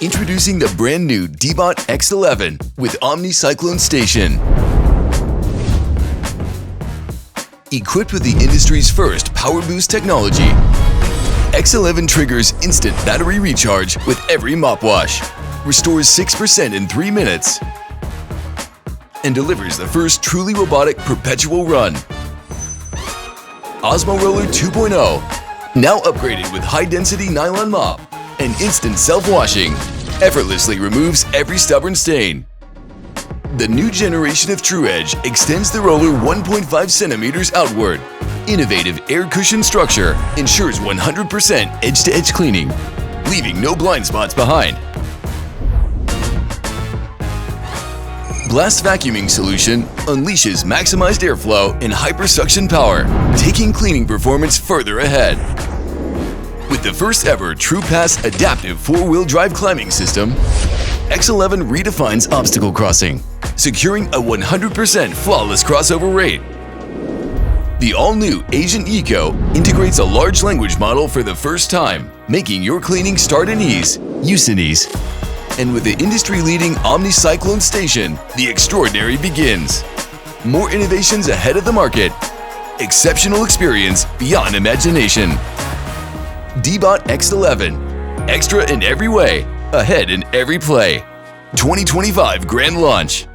Introducing the brand new DEEBOT X11 with OmniCyclone Station. Equipped with the industry's first PowerBoost Technology, X11 triggers instant battery recharge with every mop wash, restores 6% in 3 minutes, and delivers the first truly robotic perpetual run. OZMO ROLLER 2.0, now upgraded with high-density nylon mop and instant self-washing, effortlessly removes every stubborn stain. The new generation of TruEdge extends the roller 1.5 centimeters outward. Innovative air cushion structure ensures 100% edge-to-edge cleaning, leaving no blind spots behind. Blast vacuuming solution unleashes maximized airflow and hypersuction power, taking cleaning performance further ahead. With the first ever TruePass Adaptive 4-wheel drive climbing system, X11 redefines obstacle crossing, securing a 100% flawless crossover rate. The all-new Agent Eco integrates a large language model for the first time, making your cleaning start in ease, use in ease. And with the industry-leading OmniCyclone Station, the extraordinary begins. More innovations ahead of the market. Exceptional experience beyond imagination. DEEBOT X11. Extra in every way, ahead in every play. 2025 Grand Launch.